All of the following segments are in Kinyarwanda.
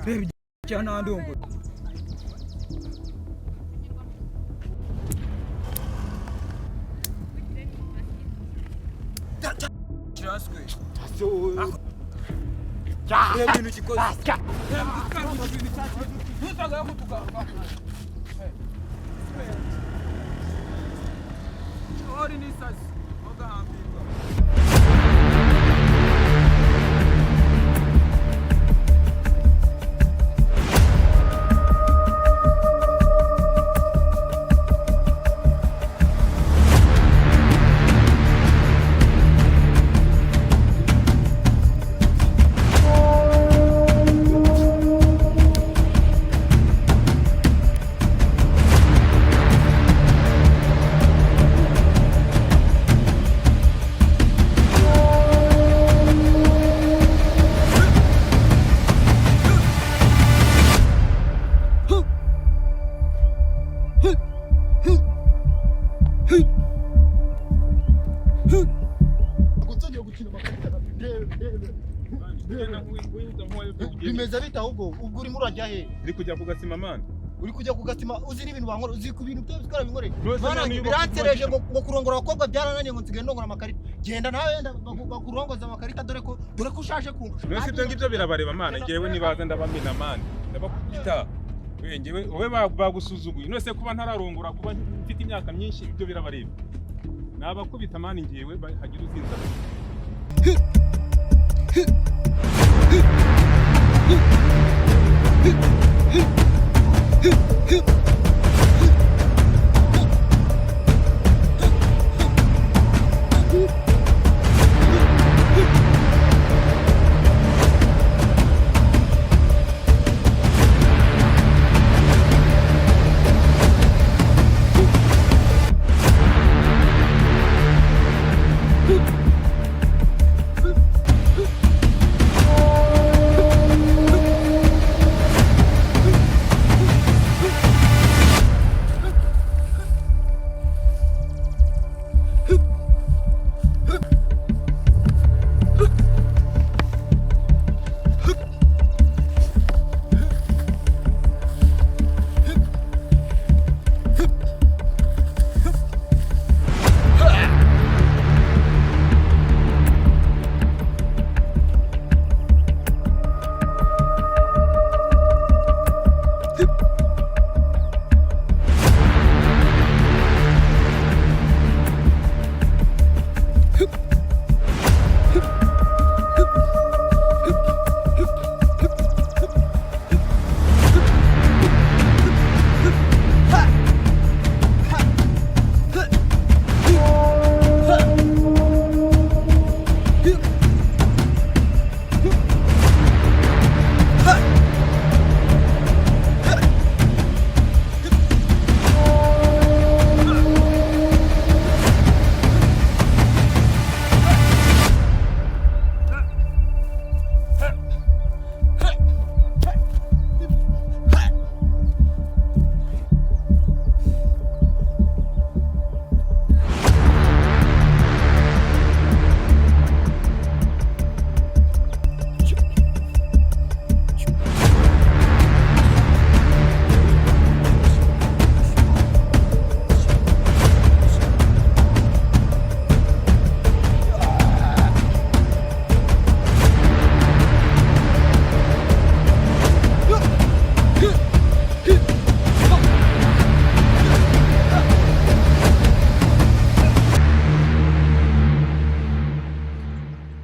Baby, jangan dong. Jelas gue. Aku. Ya ini sih kok. Ya bukan ini saja. Lu tak aku tukar. Oh ini saja. Oke ambil. Bimeze bita ahubwo ubwo urimo urajya he? Uri kujya kugasima man. Uri kujya kugasima uzi n'ibintu wankora uzi ku bintu byose ukora binkore. Bana biransereje ngo kurongora abakobwa byarananiye ngo nsigaye ndongora amakarita. Genda nawe wenda bakurongoza amakarita dore ko ushaje kumva. Nose ibyo ngibyo birabareba man. Ngewe nibaza ndabamina man. Ndabakubita. Ngewe wowe bagusuzuguye. Nose kuba ntararongora kuba mfite imyaka myinshi ibyo birabareba. Nabakubita man ngewe hagira uzinza.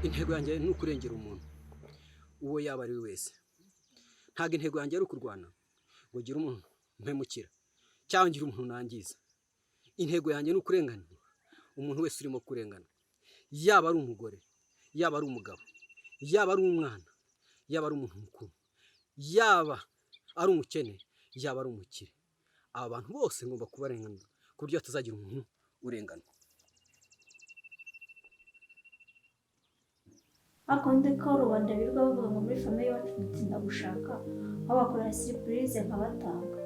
Intego yanjye ni ukurengera umuntu uwo yaba ari wese ntago intego yanjye ari ukurwana ngo gira umuntu mpemukira cyangwa ngira umuntu nangiza. Intego yanjye ni ukurengana umuntu wese urimo kurengana, yaba ari umugore, yaba ari umugabo, yaba ari umwana, yaba ari umuntu mukuru, yaba ari umukene, yaba ari umukire. Aba bantu bose ngomba kubarenganura ku buryo hatazagira umuntu urengana. Akonde ko rubanda birirwa bavuga ngo muri famille yacu dutsinda gushaka, aho bakora surprise nkabatanga.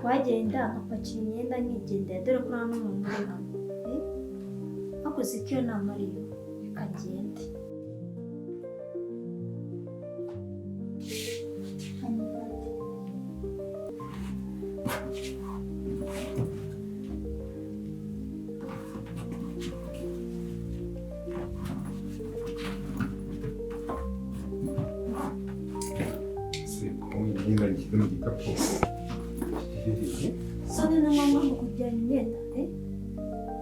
Wagenda nkapakira imyenda nkigendera dore ko nta n'umuntu uri hano. Hakoze icyo namariyo bikagenda. Sone na mama ngo kujyana imyenda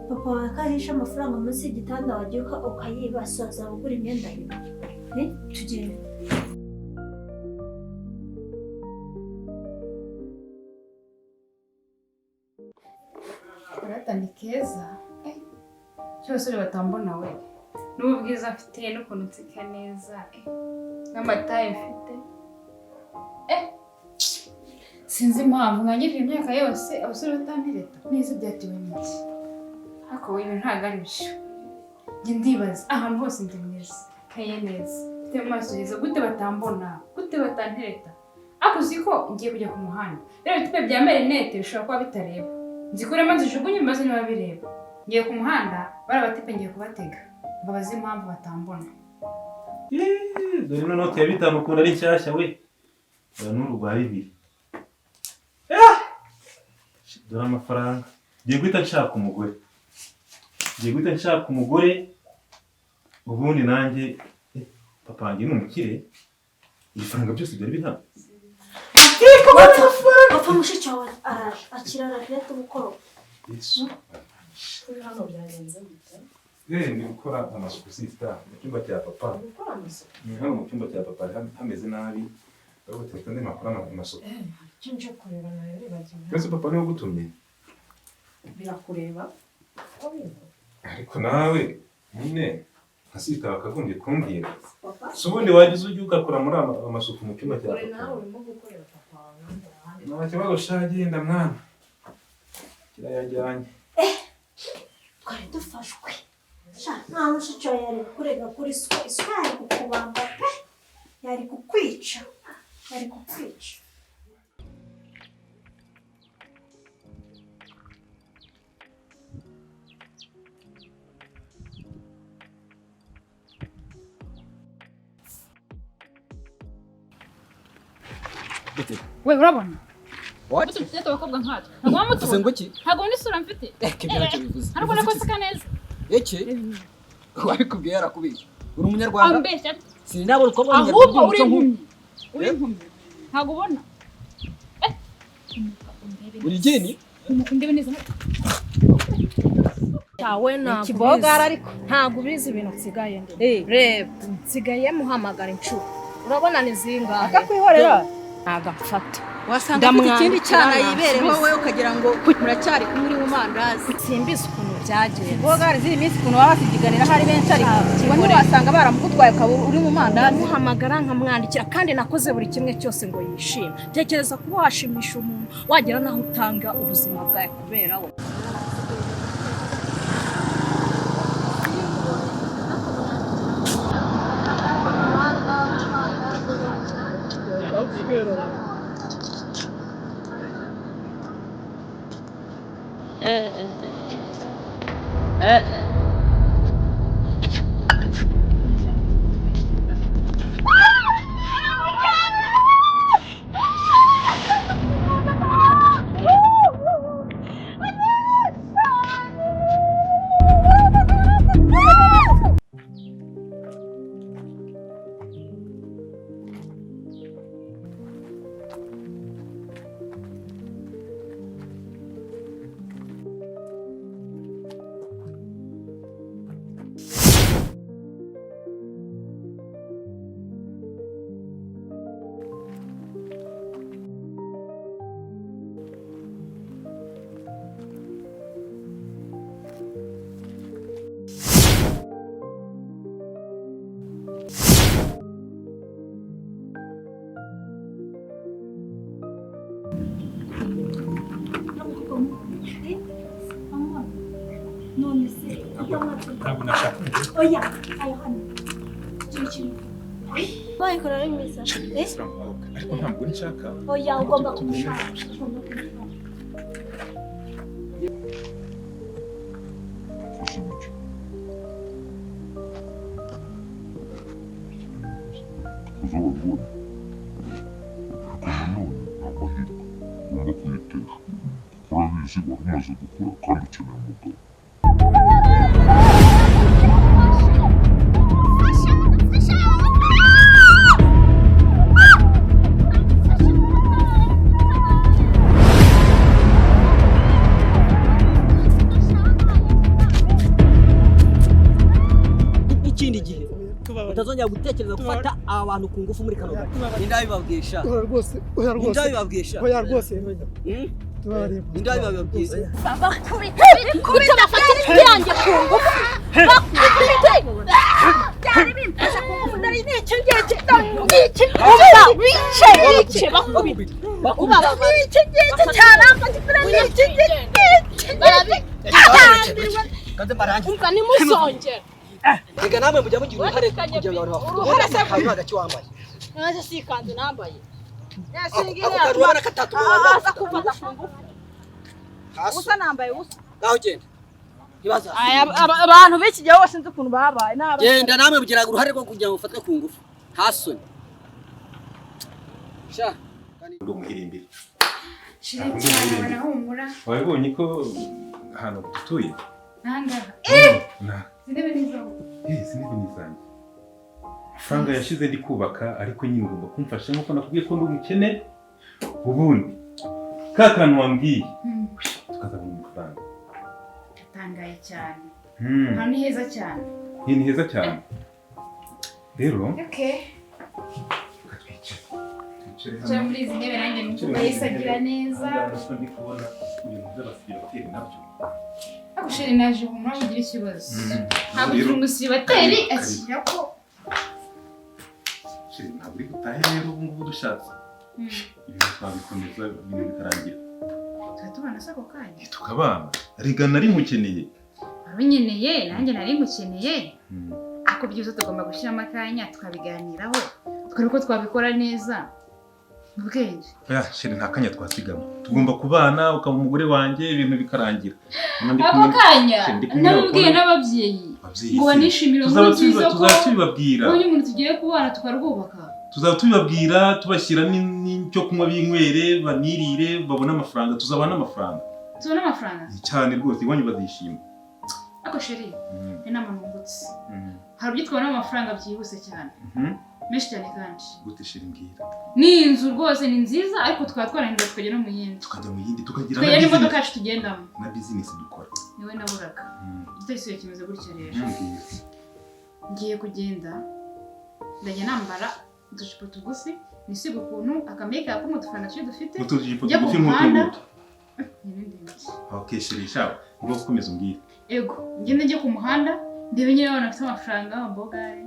papa wakahisha amafaranga munsi y'igitanda wagiye ukayibasoza ugura imyenda yiwe tugende. Kurata ni keza cyose batambona we n'ubwiza afite n'ukuntu nseka neza n'amataye mfite sinzi impamvu nkanyije imyaka yose abasore batampereta neza byatewe n'iki ariko ibi ntabwo ari byo. Njye ndibaza ahantu hose ndi mwiza kaye neza mfite amaso heza gute batambona gute batantereta ariko uziko ngiye kujya ku muhanda rero ibitipe bya merinete bishobora kuba bitareba nzikuremo nzijugunye maze niba bireba ngiye ku muhanda bari abatipe ngiye kubatega mbabaza impamvu batambona. Dore no note ya 5 ukunda ari nshyashya we n'uru rwa 2. Dore amafaranga ngiye guhita nshaka umugore ubundi nanjye papa wanjye ni umukire ibifaranga byose byari bihana. Papa mushiki wawe araje akirara rero tubukoro. Yesu Hano byagenze gute? Ndi gukora amasuku sita mu cyumba cya papa. Gukora amasuku? Hano mu cyumba cya papa hameze nabi. Ahubwo telefone makuru amasuku. Nje kureba nayo bibagiwe. Twese papa niwe gutumye. Birakureba. Ariko nawe nyine asita bakagombye kumbwira. So ubundi wagize ujye ugakora muri amasuku mu cyumba cya papa. Nawe urimo gukorera papa wawe. Nta kibazo shagenda mwana. Kirayajyanye. Twari dufashwe. Nta mushiki wawe yari kurega kuri isuka yari kukubamba pe. Yari kukwica. We urabona? What? Ufite abakobwa nkatwe. Ntabwo wamutuye. Uvuze ngo iki? Ntabwo n'isura mfite. Ntacyo bivuze. Ariko nakoseka neza. Eke? Wabikubwiye yarakubeshya. Uri umunyarwanda? Ambeshya. Sinabona uko ahubwo uri impumyi. Ntabwo ubona. Uri geni? Umukundebe neza. Tawe na kibogara ariko ntabwo ubizi ibintu nsigaye ndi. Reba, nsigaye muhamagara inshuro. Urabona ni zingahe? Akakwihorera. Agafata. Wasanga afite ikindi cyana yibereho we ukagira ngo muracyari kumuri mu mandazi. Simbizi ukuntu byagenze. Bogara ziri minsi ukuntu baba basigiganira hari benshi ariko ngo wasanga baramugutwaye ukaba uri mu mandazi. Muhamagara nkamwandikira kandi nakoze buri kimwe cyose ngo yishime. Tekereza kuba washimisha umuntu wagera naho utanga ubuzima bwawe kubera we. ntabwo nashaka. Oya, ayo hano. Bayikora ari mwiza. Ariko ntabwo nshaka. Oya, ugomba kumushaka. Ikindi gihe utazongera gutekereza gufata abantu ku ngufu muri kano gace. Indabibabwisha. Rwose, oya rwose. Indabibabwisha. Oya rwose. Indabibabwisha. kubita bafata ibyanjye ku ngufu bakubite byari bimfasha ku ngufu nari n'iki ngiki n'iki uba wice bakubita iki ngiki cyane amagifira n'iki ngiki umva nimuzongera Rega namwe mujya mugira uruhare kugira ngo uruhare se agace wambaye. naje si ikanzu nambaye Urabona katatu asa kumfata ku ngufu usa nambaye usa ngaho genda. Ibaza. abantu b'iki gihe bose nzi ukuntu babaye Genda namwe mugira uruhare rwo kugira ngo ufatwe ku ngufu. Hasoni. Sha. Ndo muhirimbira. Shire cyane barahumura. Wabonye ko ahantu dutuye? Nangaha. Na. Zindebe nizo. Sinzi nizanye. Franga yashize ndi kubaka ariko nyine ugomba kumfasha nkuko nakubwiye ko ndi umukene. Ubundi kakantu wambwiye. Tukazabona amafaranga. Tangaye cyane. Hano ni heza cyane. Ni heza cyane. Rero, Okay. Cyangwa muri izi ntebe nanjye numva yisagira neza. Ndi kubona ibintu by'abasibateri nabyo. Agushire naje humura mugira ikibazo. Ntabwo turi umusibateri akira ko ntabwo uri gutahe rero ubu ngubu dushatse. Ibintu twabikomeza ibintu bikarangira. Turatubana se ako kanya. Tukabana. Riga nari mukeneye. Abinyeneye nanjye nari mukeneye. Ako byose tugomba gushyiramo akanya tukabiganiraho. Twari ko twabikora neza. Ubwenge. Oya, sheri nta kanya twasigamo. Tugomba kubana ukaba umugore wanjye ibintu bikarangira. Ako kanya nabibwiye n'ababyeyi. Ngo banishimire umuntu nziza ko tuzatubibabwira. Uyu muntu tugiye kubana tukarwubaka. Tuzatubibabwira tubashyira n'icyo kunywa binywere banirire babona amafaranga tuzabana amafaranga. Tuzabana amafaranga? Cyane rwose iwanyu bazishima. Ako sheri inama nungutse. Hari ibyo twabona amafaranga byihuse cyane. Menshi cyane kandi. Gute sheri mbwira. Ni inzu rwose ni nziza ariko twatwarahindura tukajya no mu yindi. Tukajya mu yindi tukagira na business. Imodoka yacu tugendamo. Na business dukora. Niwe naburaga. Igitekerezo kimeze gutya rero. Ngiye kugenda. Ndajya nambara udujipo tugufi nisiga ukuntu akameka ko mutufana cyo dufite. Utujipo tugufi nk'utu. N'ibindi. Okay sheri shawe. Ngo ukomeze umbwire. Ego, ngende njye ku muhanda ndebe nyine abana bafite amafaranga b'ambogare.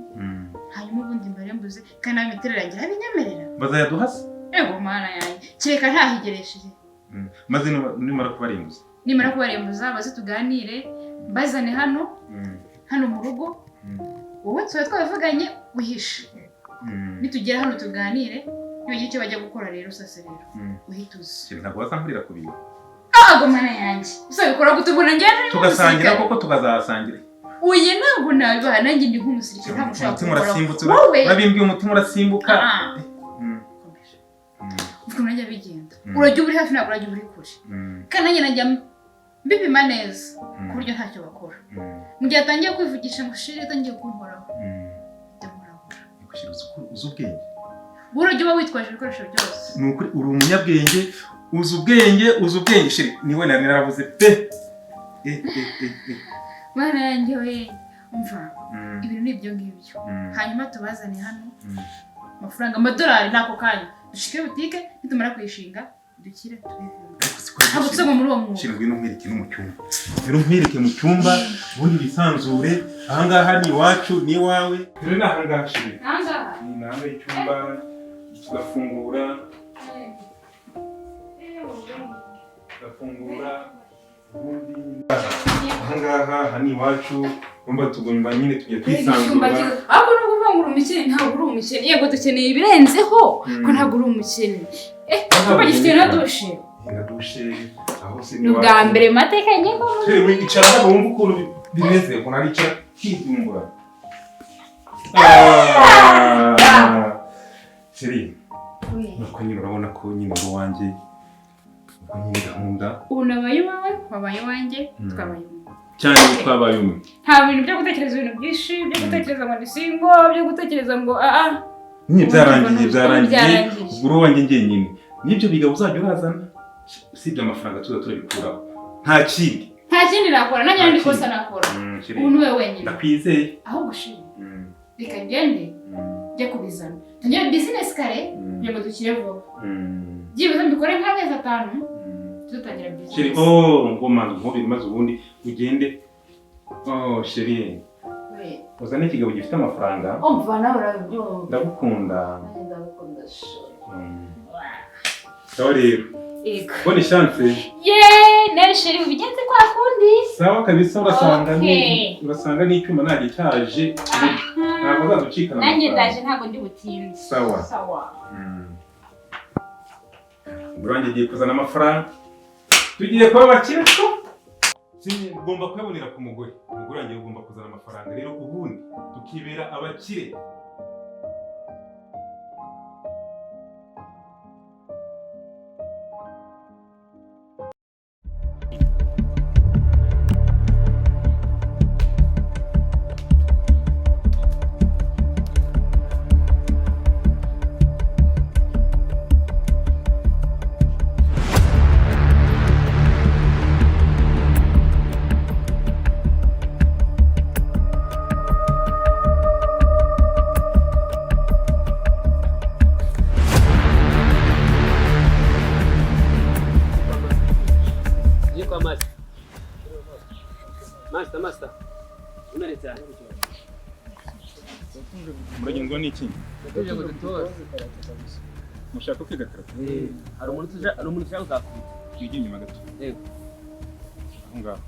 Hanyuma ubundi mbare mbuze kandi amiterera ngira abinyemerera. Bazayaduhase? Ego mana yanjye. Kireka ntahigeresheje. Maze nimara kubarembuza. Nimara kubarembuza baze tuganire bazane hano. Hano mu rugo. Wowe twavuganye uhishe. Nitugera hano tuganire niyo icyo bajya gukora rero sase rero. Uhituze. Ntabwo wasankurira ku bintu. Ago mana yanjye. Usabikora gutubona njyane. Tugasangira koko tukazasangira. Uye ntabwo nabibaha nanjye ndi nk'umusirikare ntabwo ushaka umutima urasimbutse urabimbye umutima urasimbuka uko najya bigenda urajya uri hafi ntabwo urajya uri kure kandi nanjye najya mbipima neza ku buryo ntacyo bakora mu gihe atangiye kwivugisha ngo shiri atangiye kunkoraho ndamurabura uzi ubwenge urajya uba witwaje ibikoresho byose ni ukuri uri umunyabwenge uzi ubwenge shiri niwe nari naravuze pe Mana yanjye we umva ibintu nibyo ngibyo hanyuma tubazane hano amafaranga amadolari nako kanya dushike butike nitumara kwishinga dukire ntabwo tuzagwa muri uwo mwuga shingwe n'umwereke no mu cyumba rero nkwereke mu cyumba ubundi bisanzure ahangaha ni iwacu ni iwawe rero nahangaha shiri ni nahangaha icyumba tugafungura ubundi ahangaha hani iwacu umva tugomba nyine tujye twisanzura ahubwo no kuvuga ngo uri umukene ntabwo uri umukene yego dukeneye ibirenzeho ko ntabwo uri umukene kuba gifite na dushe aho se ni ubwa mbere mateka nyingo wicara hano wumva ukuntu bimeze ko naricara kidumbura Siri nuko nyine urabona ko nyine uri wanjye uko nyine gahunda unabaye wawe wabaye wanjye twabaye cyane twabaye umwe nta bintu byo gutekereza ibintu byinshi byo gutekereza ngo ndisingo byo gutekereza ngo nyine byarangiye ubwo uri wanjye njyenyine nibyo biga uzajya urazana usibye amafaranga tuza turabikuraho nta kindi nakora nanjye ndi kosa nakora ubu niwe wenyine ndakwizeye aho gushima reka ngende njye kubizana tugire business kare kugira ngo dukire vuba byibuze mbikore nk'amezi 5 tutangira business ngoma nkubiri maze ubundi ugende chérie uzane ikigabo gifite amafaranga umva nawe urabyo ndagukunda sho sawa rero bonne chance nashiri ubigenze kwa kundi sawa kabisa urasanga n'icyuma ntagiye cyaje ntabwo azaducikana nanjye ndaje ntabwo ndi butinde sawa Burangiye giye kuzana amafaranga tugiye kuba bakire ugomba kuyabonera ku mugore wanjye ugomba kuzana amafaranga rero ubundi tukibera abakire Master. Umeretse cyane. Muragenzwa n'iki? Tuje gutora. Mushaka kwiga karate? Hari umuntu ushaka kuzakubita. Twigiye inyuma gato. Yego. Aho ngaho.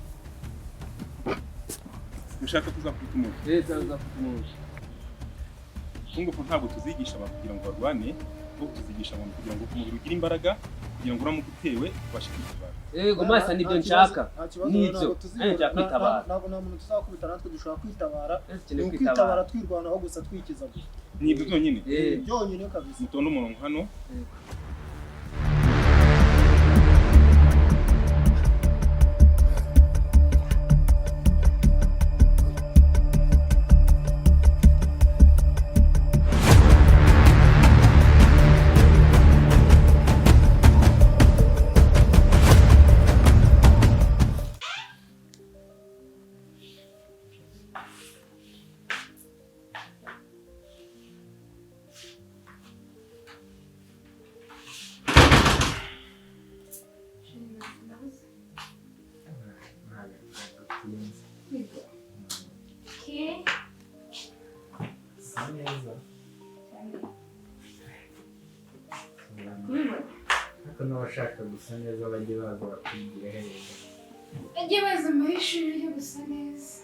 Mushaka kuzakubita umuntu? Tuzakubita umuntu. Kunguko ntabwo tuzigisha abantu kugira ngo barwane, ahubwo tuzigisha abantu kugira ngo umubiri ugire imbaraga, kugira ngo uramuke utewe ubashe kwitabara. Yego masa nibyo nshaka. Nibyo. Nshaka kwitabara. Ntabwo nta muntu tuzakubita natwe dushaka kwitabara. Kwitabara twirwanaho gusa twikiza gusa. Nibyo byonyine. Byonyine kabisa. Mutonde umurongo hano. N'abashaka gusa neza bajye baza bakwigira heza. Bajye baza muri ishuri ryo gusa neza.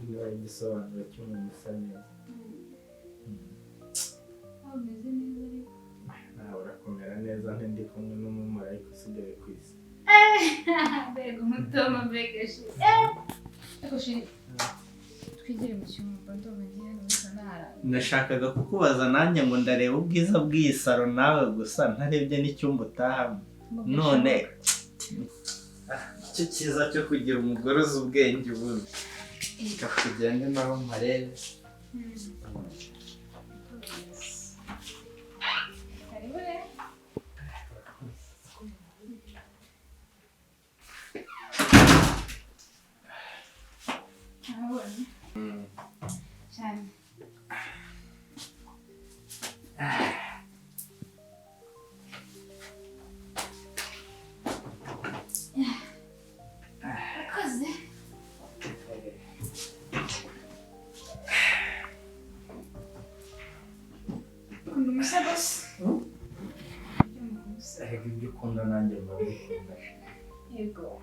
Niba igisobanuro cy'umuntu usa neza. Ameze neza ariko. Nawe urakomera neza nk'indi kumwe n'umumarayika usigaye ku isi. Mbega umutoma mbega shi. Ariko shi twigire mu cyumba ndobagiye n'ubusa nahara. Nashakaga kukubaza nanjye ngo ndareba ubwiza bw'iyi saro nawe gusa ntarebye n'icyumba utahamo. None icyo cyiza cyo kugira umugore uzi ubwenge ubundi. Kakugende naho marebe. Cyane. Akaze. Kundi umusagose. Ahega ibyo ukunda nanjye mbabikunda. Yego.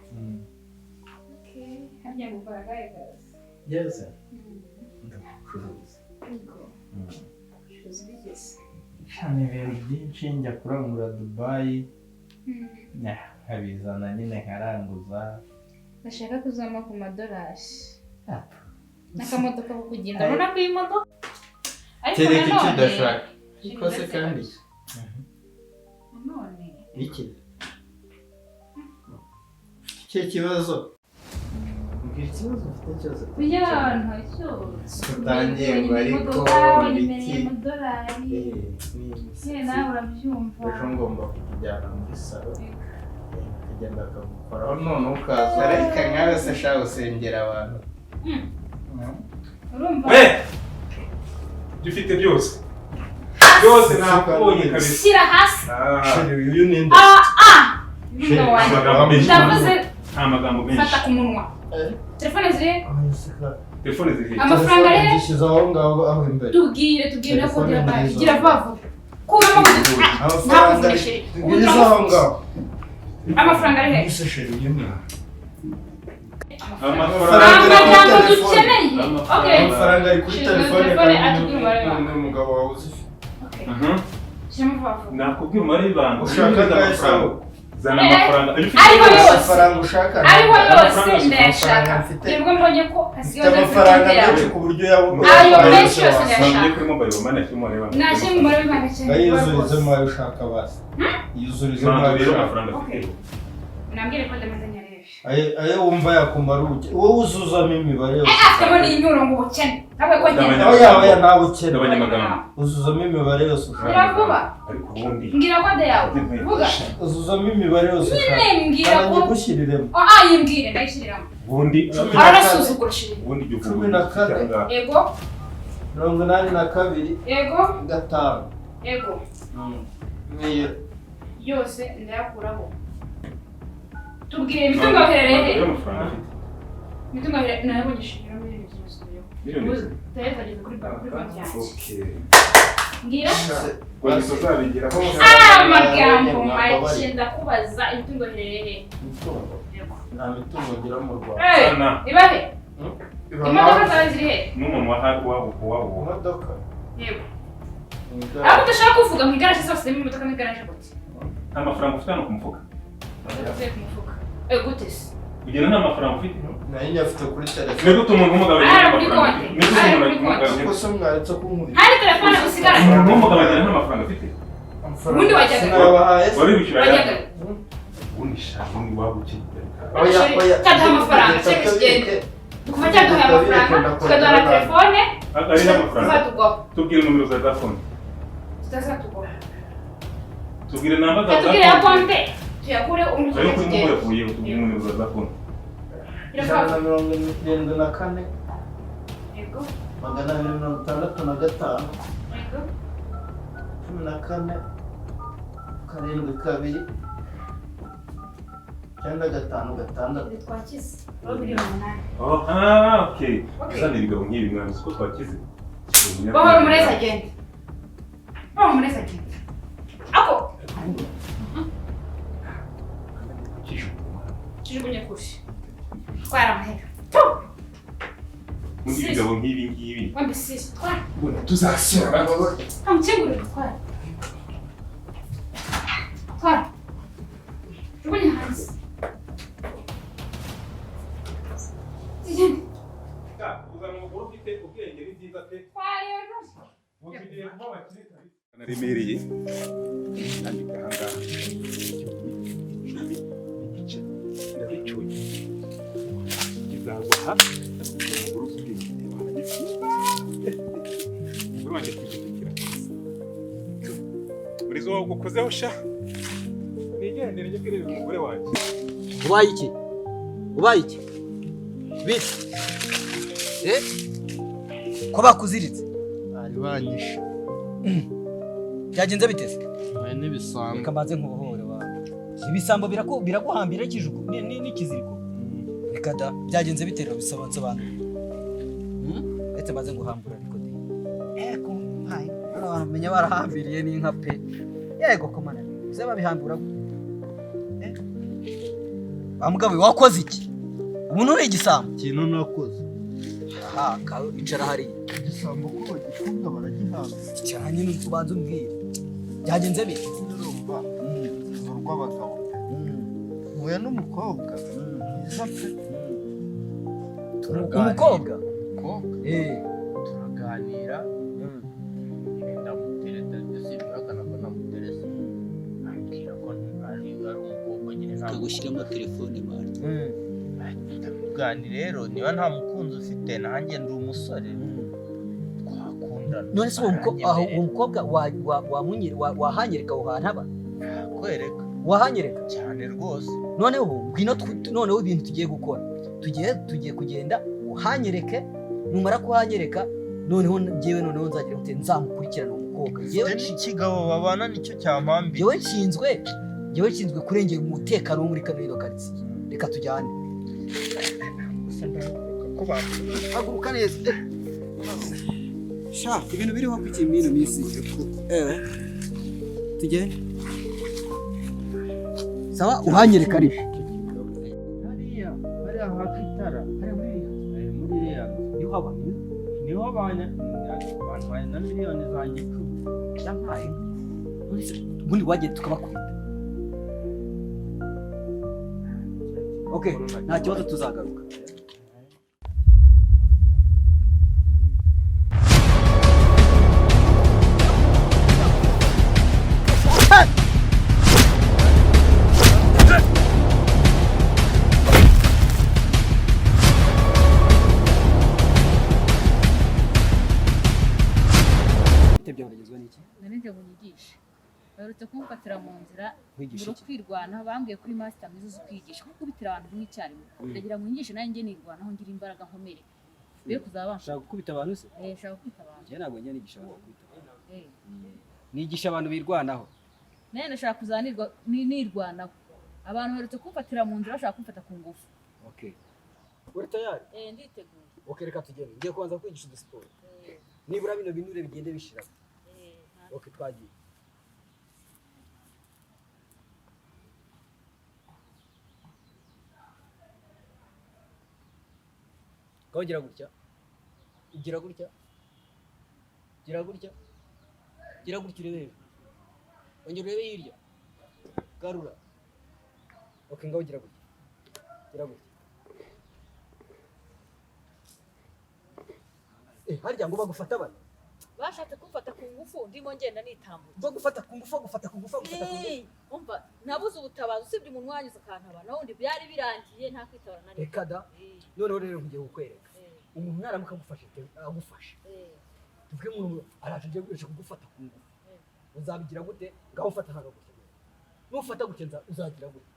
Okay. Harya gukora gaze. Yes. Ndakucuruza. Curuza ibigeze. Ni ibintu byinshi njya kurangura Dubai. Nkabizana nyine nkaranguza. Ndashaka kuzama ku madolari. N'akamodoka ko kugenda. Urabona ko iyi modoka? Tereka icyo udashaka. Ikose kandi. None. Iki? Icyo kibazo? Mbwira ikibazo ufite cyose. Oya, nta cyose. Utangiye ngo ariko ibiki. Nawe urabyumva. Ejo ngomba kukujyana muri salo. Ukagenda akagukoraho none ukaza. Ariko nkawe se ashaka gusengera abantu. Urumva? Dufite byose. Byose nakubonye kabisa. Shyira hasi. Uyu ni nde? Ndavuze nta magambo menshi. fata ku munwa. Telefone ziri? Telefone ziri. Amafaranga ari he? Gishyize aho ngaho aho imbere. Tubwire ko turabaye. Gira vuba. Kuramo amafaranga tubwiriza aho ngaho. Amafaranga ari he? Ese sheri yimwe. Amafaranga dukeneye. Okay. Amafaranga ari kuri telefone kandi n'umugabo wawe uzi. Shema vuba. Nakubwira umubare w'ibanga. Ushaka amafaranga. Zana amafaranga. Ariho yose. Amafaranga ushaka. Ariho yose ndayashaka. Nibwo mbonye ko hasigaye amafaranga menshi ku buryo yabona. Ayo menshi yose ndayashaka. Kuri mobile money cyangwa reba. Nashe mu mubare w'ibanga cyane. Yuzurize mu ayo ushaka basi. Yuzurize mu ayo ushaka. Amafaranga afite. Nambwire ko ndamaze nyarebe. Ayo wumva yakumara uke. Wowe uzuzamo imibare yose. Afitemo n'inyuro ngo ubukene. Ntabwo ko ngenda. Aho yaba ntawe ukene. Abanyamagambo. Uzuzamo imibare yose ushaka. Uravuba. Ariko ubundi. Mbwira ko de yawe. Vuga. Uzuzamo imibare yose ushaka. Nyine mbwira ko. Nigushyiriremo. Yimbwire ndayishyiriramo. Ubundi. Arasuzugura shiri. Ubundi byo 14. Yego. 82. Yego. 5. Yego. Niyo. Yose ndayakuraho. Tubwire imitungo yaherereye. Imitungo yaherereye nabonye shingiro muri ibi byose. Tayafageze kuri banki yanjye. Okay. Ngira? Wese uzabigeraho. Amagambo make ndakubaza imitungo yaherereye. Imitungo. Nta mitungo ngira mu Rwanda. Sana. Ibahe? Imodoka zawe ziri he? N'umuntu wabo. Imodoka. Yego. Ariko udashaka kuvuga mu igaraje zose zirimo imodoka mu igaraje gute? Amafaranga ufite hano ku mufuka. Ufite ku mufuka. Gute se? Ugena nta mafaranga ufite? Nayo nyafite kuri telefone. Ni gute umuntu w'umugabo agira amafaranga? Ni gute umuntu w'umugabo Kuko se mwaretse kunkubita. Hari telefone usigaranye. umuntu w'umugabo agira nta mafaranga afite? Ubundi wajyaga. Sinabahaye. Wari wishyura Wajyaga. ubundi shaka undi waba ukigera. Cyaduha amafaranga cyangwa ikigende. Kuva cyaduha amafaranga tukaduha na telefone. Ari n'amafaranga. Tuzatugoha. Tubwire nomero za telefone. Tutazatugoha. Tubwire namba za telefone. Tubwire ya konte. Tuyakure umuntu Ariko kuri mobile yavuye tubwire nomero za telefone. 174. Yego. 265. Yego. 14. 7 2. Twakize. Babiri mu munani. Okay. Uzana ibigabo nk'ibi mwana uko twakize. Bahora umurezi agenda. Bahora umurezi agenda. Ako. Kijugunye kushi. Twara amahera. Mundi ibigabo nk'ibi ngibi. Wambi sisi. Twara. Tuzashyira. Amchengure twara. Twara. Jugunye hanze. Tijeni. Uzana umugore ufite ubwenge ni byiza pe. Twara yo. Mugiye kuba bakiri kabisa. Naremereye. Kandi ahangaha. Ndabicuye. Kizagwa ha. Umugore ufite ubwenge wanjye. Umugore wanjye kwigira. Muri zo gukozeho sha. Nigendere njye kwireba umugore wanjye. Ubaye iki? Bite? Ko bakuziritse? Ari banyishe. Byagenze biteze? Aye nibisambo. Reka mbanze nkubohore wa. Ibisambo biraguhambira kijugu n'ikiziriko. Reka da byagenze bitera bisobanura. Etse mbanze nguhambura ariko de. Eko hai. Menya barahambiriye n'inka pe. Yego komana. Uze babihambura. Bamugabo wakoze iki? Umuntu uri igisambo. Kintu nakoze. icara hariya. igisambo ko bagifunga baragihabwa. Icara nyine ubanza umbwire. Byagenze bite? Urumva urugo rw'abagabo. Uhuye n'umukobwa mwiza pe. Umukobwa? Turaganira. Ndamutereta ndetse bihakana ko namuterese. Ambwira ko ari umukobwa nyine nta Kagushyiramo telefone mani. gani rero niba nta mukunzi ufite nanjye ndi umusore twakundana. None se uwo mukobwa wahanyereka aho hantu aba? Kwereka Wahanyereka? cyane rwose. Noneho noneho ibintu tugiye gukora. Tugiye kugenda uhanyereke, numara kuhanyereka noneho njyewe nzagira gute nzamukurikirana umukobwa. Yewe n'ikigabo babana nicyo cyampambiye. Yewe nshinzwe kurengera umutekano wo muri kano quartier. Reka tujyane. Haguruka neza. Sha, ibintu biriho kwiki mino misi. Tugende. Sawa, uhanyereka ari. Hariya hakitara. Muri reya. Niho abanya na miliyoni zanjye 10. Yampaye. Ubundi wagiye tukabakubita. Okay, nta kibazo tuzagaruka. Nanje bunyigisha barutse kumfatira mu nzira biro kwirwana bambwiye kuri master mwiza zo kwigisha kuko kubitira abantu bimwe cyarimo ndagira ngo nyigishe nanjye nirwana aho ngira imbaraga nkomere be kuzabasha Shaka gukubita abantu se? shaka gukubita abantu Je ntabwo njye nigisha abantu gukubita. Nigisha abantu birwanaho. Naye ndashaka kuzanirwa nirwanaho abantu barutse kumfatira mu nzira bashaka kumfata ku ngufu. Okay. Uri tayari? Nditeguye. Okay, reka tugende. Ngiye kubanza kwigisha sport. Nibura bino binure bigende bishira. Okay, twagiye. Gira gutya. Gira gutya. Gira gutya. Gira gutya urebe. Ongera urebe hirya. Garura. Okay, ngaho gira gutya. Gira gutya. Harya ngo bagufata bana. Bashatse kumfata ku ngufu ndimo ngenda nitambuka. Bagufata ku ngufu. Umva nabuze ubutabazi usibye umuntu wanyuze akantaba naho ndi byari birangiye nta kwitabara nari. Reka da. None rero ngiye kukwereka. Umuntu naramuka agufashe. Tuvuge umuntu araje gukoresha kugufata ku ngufu. Uzabigira gute? Ngaho ufata hano gutya. Nufata gutya uzagira gute?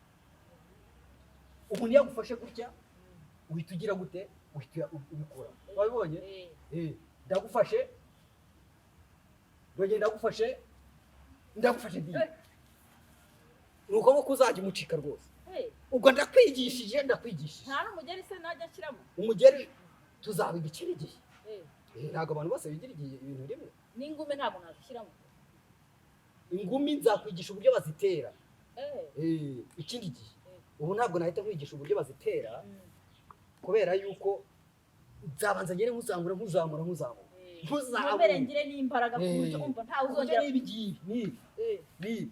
Umuntu yagufashe gutya uhita ugira gute? Uhita ubikora. Wabibonye? Ndagufashe. Ndagufashe ndi. Nuko ngo kuzajya umucika rwose. Ubwo ndakwigishije. Nta n'umugeri se najya kiramo. Umugeri tuzabigikira igihe. Ntabwo abantu bose bigira igihe ibintu rimwe. N'ingume ntabwo nazishyiramo. Ingumi nzakwigisha uburyo bazitera. Ikindi gihe. Ubu ntabwo nahita nkwigisha uburyo bazitera. Kubera yuko nzabanza ngere nkuzamura. Mbere ngire n'imbaraga ku buryo umva nta uzongera nibi.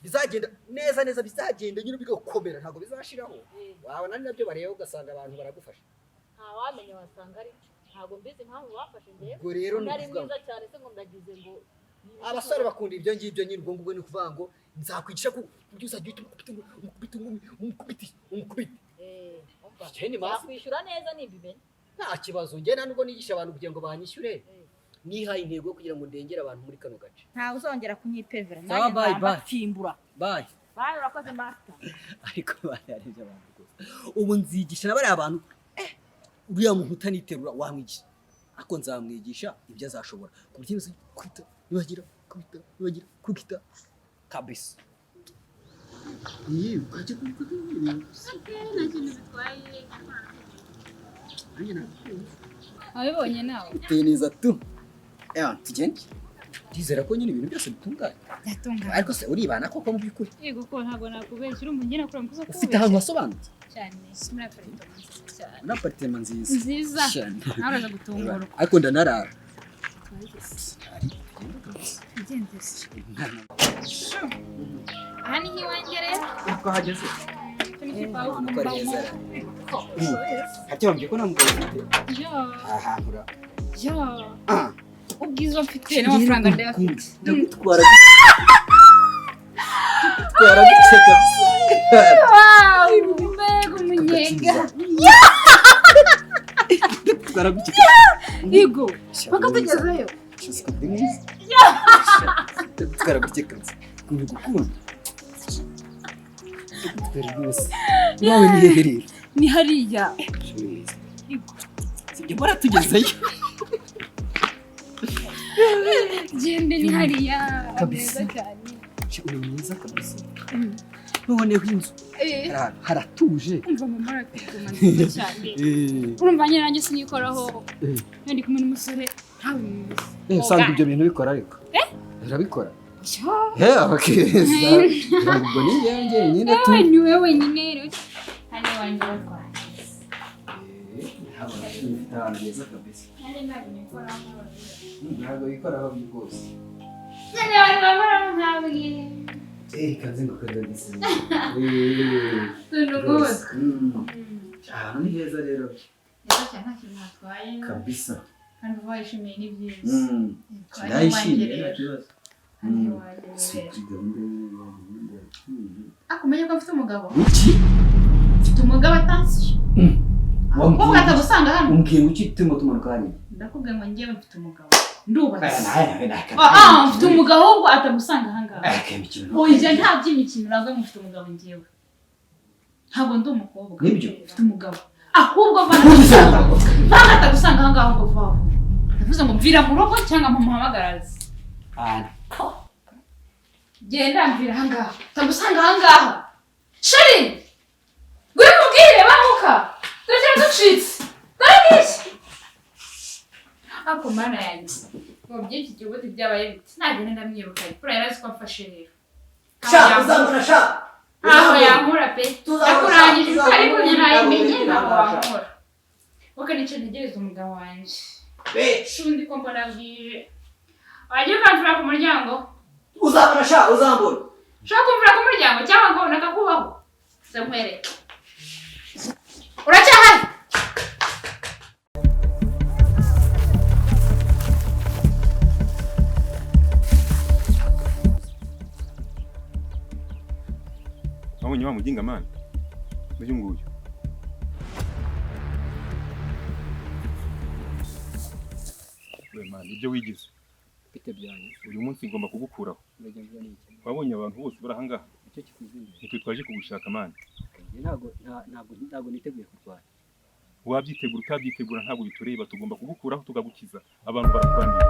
Bizagenda neza bizagenda nyine bigakomera ntabwo bizashiraho. Wabona nabyo bareba ugasanga abantu baragufasha. Nta wamenya wasanga ari ntabwo mbizi impamvu bafashe ngiye. Ubwo rero nari mwiza cyane se ngo ndagize ngo abasore bakunda ibyo ngibyo nyine ubwo ngubwo ni kuvuga ngo nzakwigisha ko ibyo uzajya umukubite. Yakwishyura neza nimbimenye. Nta kibazo njye nubwo nigisha abantu kugira ngo banyishyure nihaye intego yo kugira ngo ndengere abantu muri kano gace. Nta uzongera kunyipevera nanjye ndatimbura. Bye. Urakoze master. Ariko bararije abantu rwose. Ubu nzigisha nabari abantu uriya muntu utaniterura wamwigisha. Ako nzamwigisha ibyo azashobora. Ku buryo kwita nibagira kwita kabisa. Ukajya kubikora. Wabibonye nawe? Teniza tu. Tugende. ndizera ko nyine ibintu byose bitunganye Yatunganye. ariko se uribana koko mu by'ukuri Yego ko ntabwo nakubeshya uri umuntu ngena kuri mukuza kubeshya. ufite ahantu hasobanutse cyane. Muri apartment nziza cyane. na apartment nziza Nziza. cyane Naraza gutungura. ariko ndanarara Igendese. Aha ni iwanjye rero. uko hageze Tunikipaho uko ari heza kumubamo. hacyambye ko namugore Ya. ahahura Ya. Ubwiza mfite n'amafaranga ndayafite. ndagutwara gutya kabisa Wow, mbega umunyenga. ndagutwara gutya Yego. Paka tugezeyo. ndagutwara gutya kabisa kumva gukunda ndagutwara rwose nawe ni hehe rero Ni hariya. sibyo mbona tugezeyo Gende ni hariya. Kabisa. Neza cyane. uri mwiza kabisa noneho inzu haratuje Umva mama arakituma nziza cyane. Urumva nyine nanjye sinikoraho. Ndi kumwe n'umusore ntawe mwiza. usanga ibyo bintu bikora ariko urabikora Ya. bakeza ubwo ni njye nyine tu Ewe ni wewe nyine rero. Hano wanjye batwaye. ufite ahantu heza kabisa Nanjye ntabwo nikoraho. ntabwo bikoraho rwose Nyine bari bamara ntabwo. kaze ngo kadagise Tundu rwose. ahantu ni heza rero Neza cyane nta kintu hatwaye. kabisa Kandi uba wishimiye ni byiza. ndayishimiye nta kibazo Akumenya ko afite umugabo. iki Mfite umugabo atansi. Umukobwa atagusanga hano. umbwiye ngo iki turimo tumanuka hariya Ndakubwiye ngo njyewe mfite umugabo. Ndubatse. nawe Mfite umugabo ahubwo atagusanga aha ngaha. imikino Oya nta by'imikino ntabwo mufite umugabo njyewe. Ntabwo ndi umukobwa. Nibyo? Mfite umugabo. Ahubwo vanga atagusanga aha ngaha ngo vaho. Ndavuze ngo mvira mu rugo cyangwa mumuhamagaraze. Genda mvira aha ngaha. Atagusanga aha ngaha. Sheri! Ngwino mubwire bamuka. Tujye ducitse. Twagiye. Ako mana yanjye. Ngo byinshi igihugu byabaye biti. Nagenda ndamwirukanye. Kuri yarazi ko mfashe rero. uzamura sha Aho yankura pe. Yakurangije ariko njye nayimenye ntabwo wankura. Kuko nicyo ntegereza umugabo wanjye. Shundi ko mbona bwije. Wagiye ukamvira ku muryango? uzamura sha uzambura Ushaka kumvira ku muryango cyangwa ngo nakakubaho? Zamwereke. Uracyahari? wabonye wa muginga mani uyu nguyu we mani ibyo wigize bite byanyu uyu munsi ngomba kugukuraho uragenzwa n'iki wabonye abantu bose bari ahangaha icyo kikuzinye nitwe twaje kugushaka mani ntabwo niteguye kurwanya wabyitegura utabyitegura ntabwo bitureba tugomba kugukuraho tugagukiza abantu barakurambiye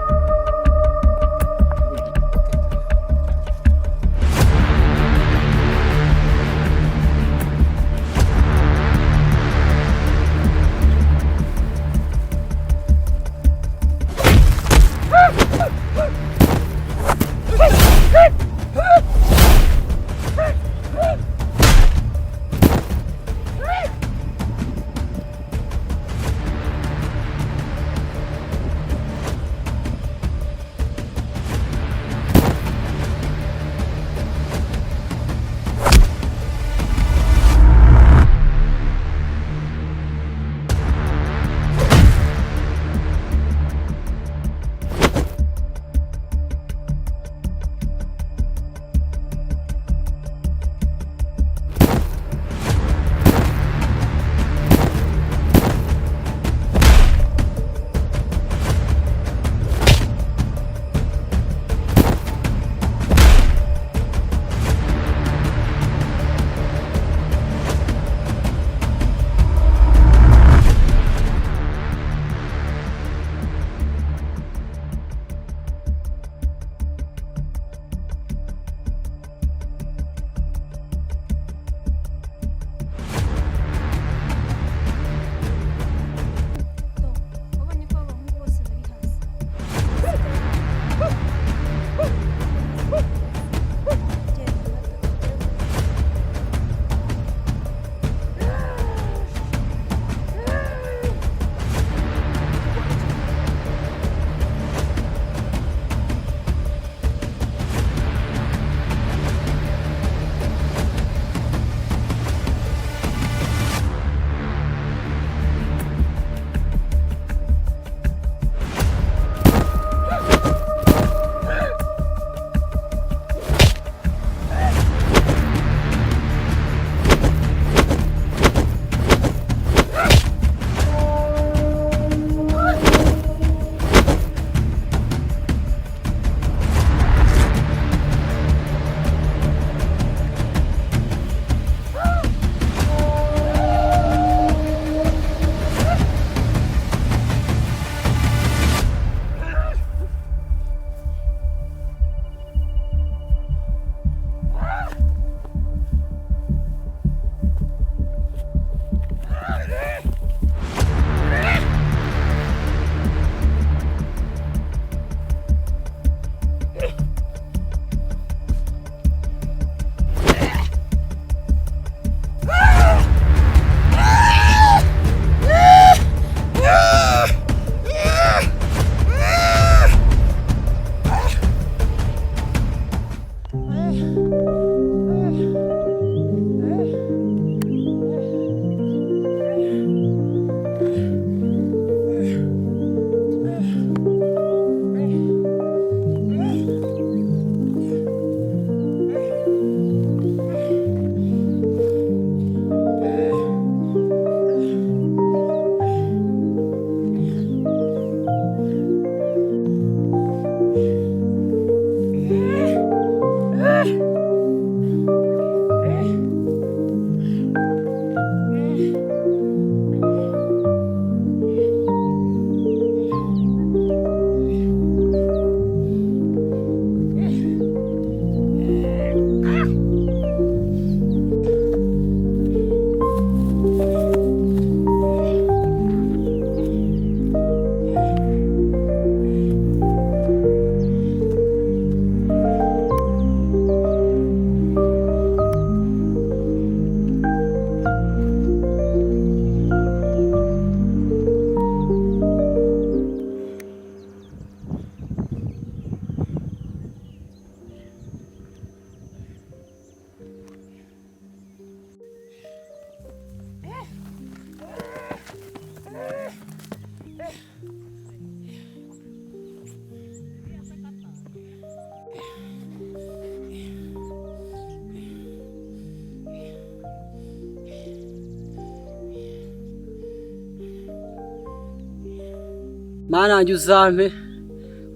mana yanjye uzampe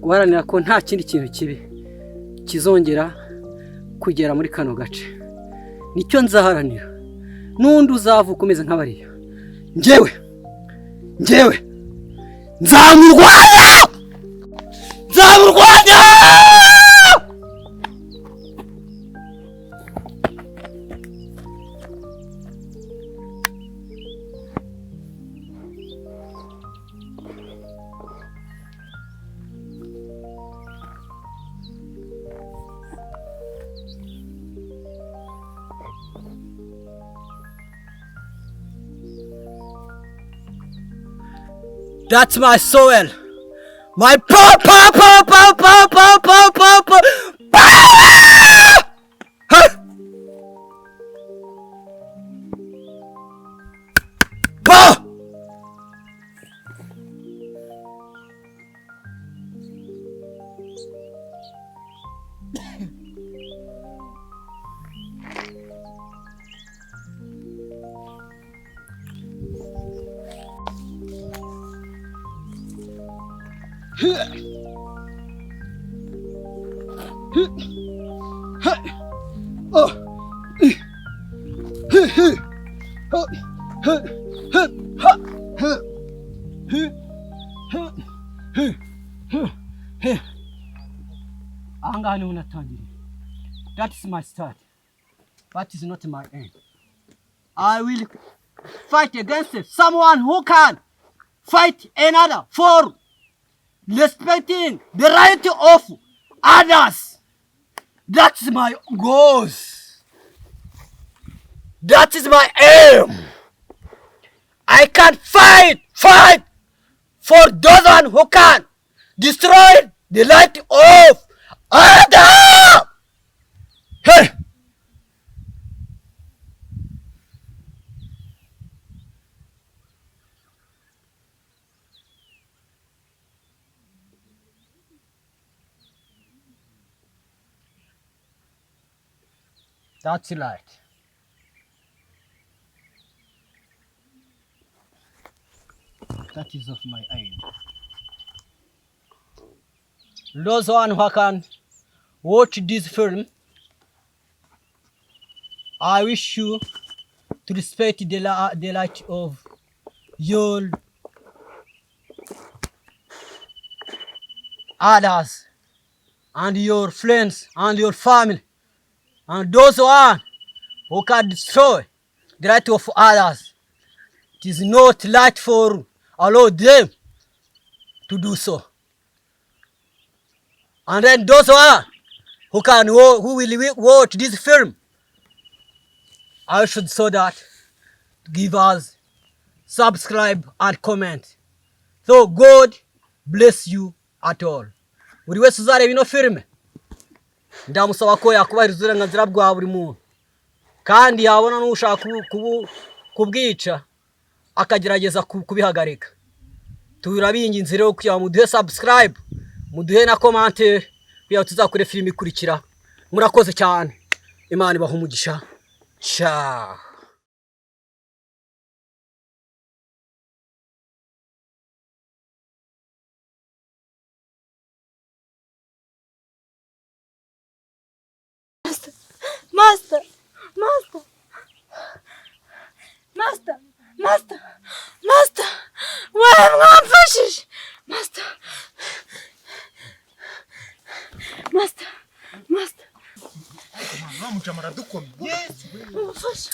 guharanira ko nta kindi kintu kibi kizongera kugera muri kano gace. Nicyo nzaharanira. N'undi uzavuka umeze nk'abariya, njyewe nzamurwanya. That's my soul. My power. Ahangaha niho natangiriye. That is my start. That is not my end. I will fight against someone who can fight another for respecting the right of others. That's my goals. That is my aim. I can fight for those one who can destroy the right of others. Hey. That's right. That is of my aim. Those one who can watch this film, I wish you to respect the right of your others and your friends and your family. And those one who can destroy the right of others, it is not right for allow them to do so. And then those one who will watch this film, I should so that give us subscribe and comment. So God bless you at all. Buri wese uzareba ino filime ndamusaba ko yakubahiriza uburenganzira bwa buri muntu, kandi yabona n'ushaka kubwica akagerageza kubihagarika. Turabinginze rero kugira muduhe subscribe, muduhe na comment kugira tuzakore filime ikurikira. Murakoze cyane, Imana ibahe umugisha. Ciao. Master, why mwamfashije? Master. Mwamuca maradukomye. Yes. Mufasha.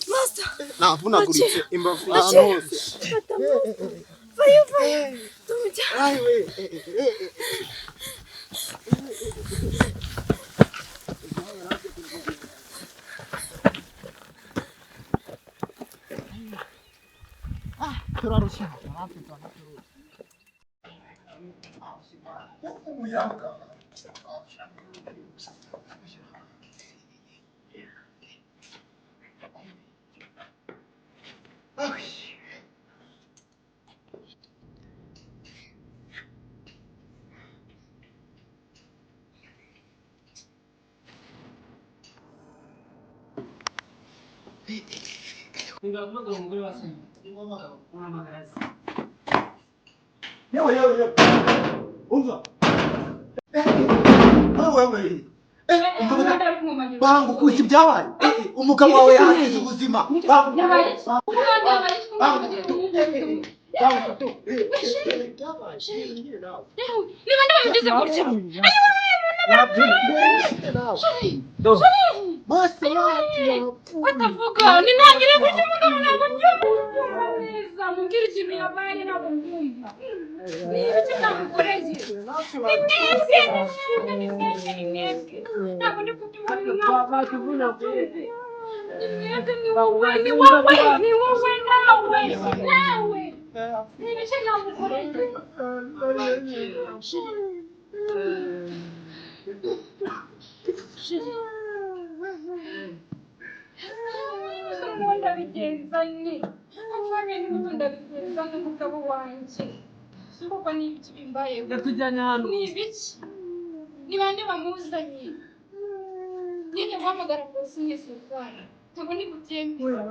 Master. Navunaguritse imbavu ahantu hose. Vayo. Tumujya. Turarushya. Ngahamagara umugore wase. Yewe. Umva. Wewe. Bangu kuki byabaye? Umugabo wawe yahakize ubuzima. Watavuga ninagire kuki umugabo ntabwo neza mubwira ikintu yabaye ntabwo mbyumva n'ibyo namukoreye nimwebwe ntabwo ndi kubyumva ni wowe nawe n'ibyo namukoreye ndabigenzanye avanye n'ubu ndabigenza n'umugabo wanjye kuko ni ibiki bimbayeho Yatujyanye hano. ni ibiki ni bande bamuzanye nyine guhamagara polisi mwese urwara ntabwo ndi bubyemera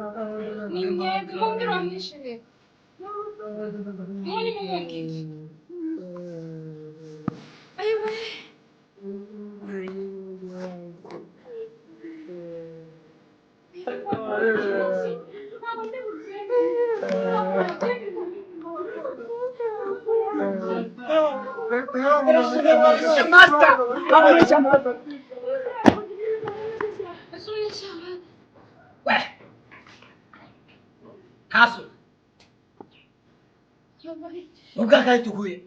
ni mwebwe mumbwira wamwishyure muri mumubwire ayiwe Kaso. Ugaka tukuye.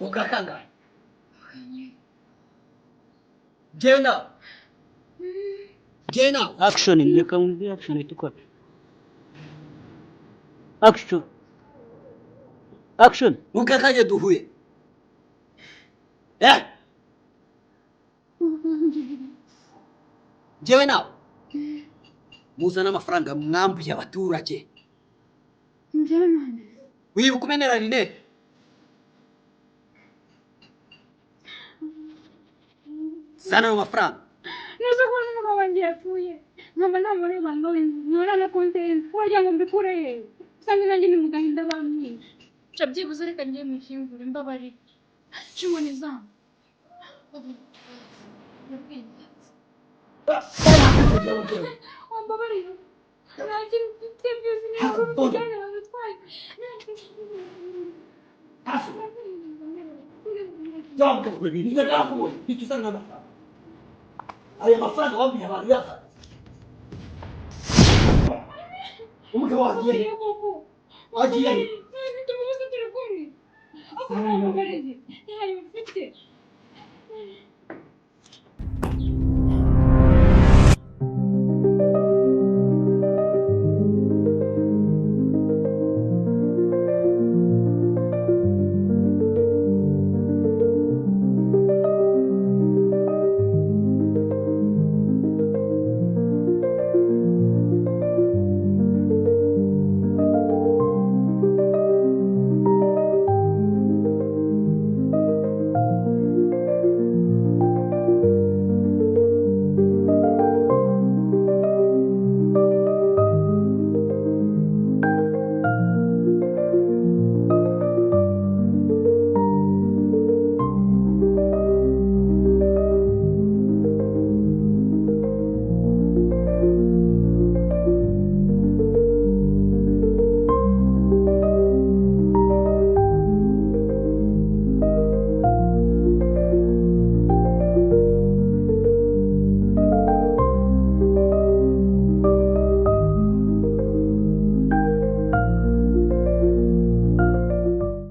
Ugakanga. Jena. Action, reka muri action tukora. Action. Action. Ugakanye duhuye. Jewe nawe. Muzana amafaranga mwambuye abaturage. njyewe none Wibuka umenera Rine. Sana ayo mafaranga. neza ko n'umugabo wanjye yapfuye nkaba namureba ngo nkora na kontenti wagira ngo mbikure he usanga nanjye ni mu gahinda bamwishe ca byibuze reka njye mwishingure mbabarire shingoni zangu wambabarire nanjye mfite byose ntabwo bijyanye na bitwaye Jambo kweli, ninakuwa kitu sana na. Aya mafaranga wapi abantu yaka? Umugabo wagiye. Wagiye. Ntabwo telefone. Ako ntabwo bareze. Ntayo mfite.